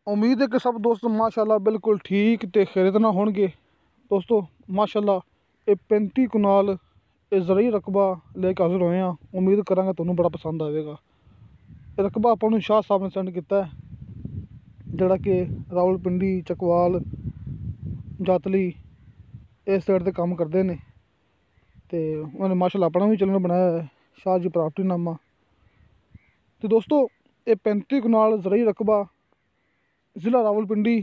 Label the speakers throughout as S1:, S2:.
S1: उम्मीद है कि सब दोस्त माशाल्लाह बिल्कुल ठीक तो खैरियत नाल होणगे। दोस्तों माशाल्लाह ये 35 कनाल ये ज़रूरी रकबा लेके हाजिर होए हैं। उम्मीद करांगा तुहानूं बड़ा पसंद आएगा। ये रकबा आपां नूं शाह साहब ने सेंड किया है, जिहड़ा कि रावलपिंडी चकवाल जातली इस साइड ते काम करते हैं। तो उन्होंने माशाल्लाह अपना भी चैनल बनाया है शाह जी प्रॉपर्टी नामा। तो दोस्तों ये 35 कनाल ज़रूरी रकबा ज़िला रावलपिंडी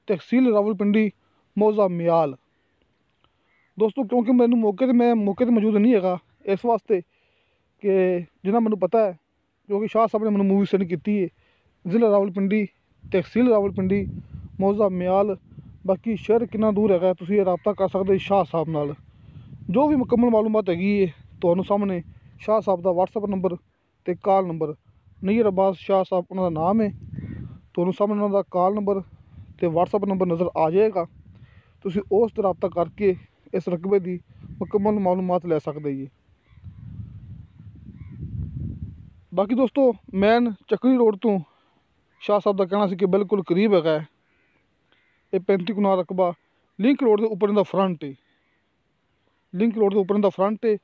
S1: तहसील रावलपिंडी मौजा मियाल। दोस्तों क्योंकि मैं मौके पर मौजूद नहीं है इस वास्ते कि जिन्ना मैनू पता है, क्योंकि शाह साहब ने मैंने मूवी सेंड की है ज़िला रावलपिंडी तहसील रावलपिंडी मौजा मियाल। बाकी शहर कितना दूर है तुसीं रबता कर सकते शाह साहब नाल। जो भी मुकम्मल मालूमात हैगी है तुहानूं सामने शाह साहब का WhatsApp नंबर तो कॉल नंबर नज़ीर अब्बास शाह साहब उन्होंने नाम है। तुहानूं सामने उन्होंने कॉल नंबर तो WhatsApp नंबर नज़र आ जाएगा। तुसीं उस ते रबता करके इस रकबे की मुकम्मल मालूमात लै सकते जी। बाकी दोस्तों मैन चक्री रोड तो शाह साहब का कहना सी कि बिल्कुल करीब है। ये 35 कनाल रकबा लिंक रोड के उपर इनका फ्रंट है। लिंक रोड के उपर इनका फ्रंट है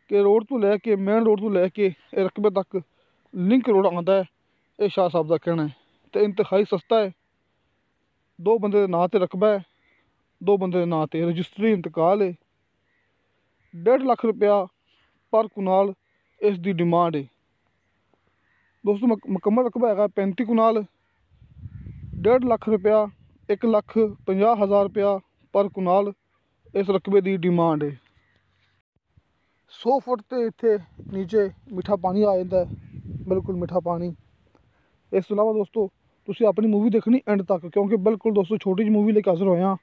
S1: कि रोड तो लैके मेन रोड तो लैके रकबे तक लिंक रोड आता है। ये शाह साहब का कहना है तो इंतहाई सस्ता है। 2 बंदे के नाँ ते रकबा है, 2 बंदे के नाँ ते रजिस्ट्री इंतकाल है। 1.5 लाख रुपया पर कनाल इसकी डिमांड है। दोस्तों मुकम्मल रकबा है 35 कनाल, 1.5 लाख रुपया 1,50,000 रुपया पर कनाल इस रकबे की डिमांड है। 100 फुट तो इत्थे नीचे मिठा पानी आ जाता है, बिल्कुल मिठा पानी। इस तो अलावा दोस्तों तुसीं अपनी मूवी देखनी एंड तक, क्योंकि बिल्कुल दोस्तों छोटी जी मूवी लेके हाजिर होए हैं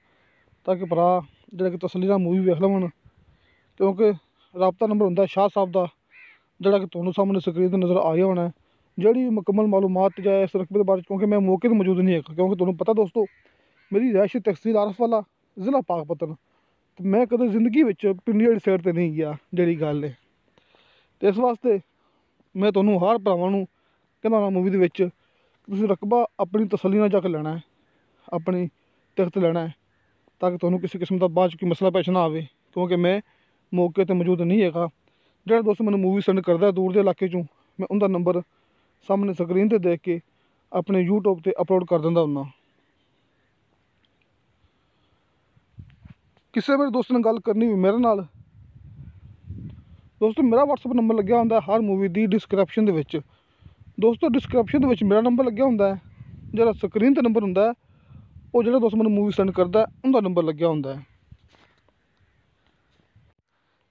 S1: ताकि भरा जिहड़े कि तसल्ली नाल मूवी वेख लवन। क्योंकि रबता नंबर हुंदा शाह साहब का जिहड़ा कि तुहानूं सामने स्क्रीन ते नज़र आ गया होना है। जिहड़ी भी मुकम्मल मालूमात जाए इस रकबे के बारे, क्योंकि मैं मौके पर मौजूद नहीं है, क्योंकि तुहानूं पता दोस्तों मेरी रिहायश तहसील आरफ वाला ज़िला पाकपतन, तो मैं कदे जिंदगी विच पिंडी वाली साइड ते नहीं गया जिहड़ी गल है। तो इस वास्ते मैं तुहानूं हर भरावां नूं कहंदा हुंदा मूवी दे विच तुसीं रकबा अपनी तसल्ली नाल जाके लैना है, अपनी तख्त लैना है, ताकि तुहानूं किसी किस्म का बाद च कोई मसला पेश ना आवे। क्योंकि मैं मौके पर मौजूद नहीं है। जिहड़ा दोस्त मैंने मूवी सेंड करदा दूर के इलाके चों, मैं उनका नंबर सामने स्क्रीन पर देख के अपने यूट्यूब पर अपलोड कर दिंदा हुंदा। किसी मेरे दोस्त ने गल करनी हुई मेरे नाल, दोस्तों मेरा WhatsApp नंबर लग्या होंदा हर मूवी की डिस्क्रिप्शन दे विच। दोस्तों डिस्क्रिप्शन दे विच मेरा नंबर लग्या होंदा है, जिहड़ा स्क्रीन ते नंबर होंदा है वो जिहड़ा दोस्त मैंने मूवी सेंड करदा उनका नंबर लग्या होंदा है।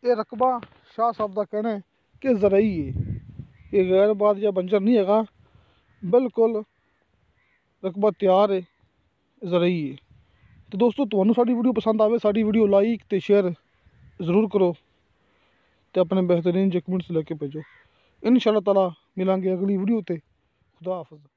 S1: ये रकबा शाह साहब का कहना है कि ज़रूरी है, ये गैरबाद या बंजर नहीं है, बिल्कुल रकबा तैयार है, ज़रूरी है। तो दोस्तों तुहानूं साडी वीडियो पसंद आवे, साडी वीडियो लाइक तो शेयर ज़रूर करो तो अपने बेहतरीन जे कमेंट्स लेके भेजो। इंशाअल्लाह ताला मिलांगे अगली वीडियो ते। खुदा हाफिज़।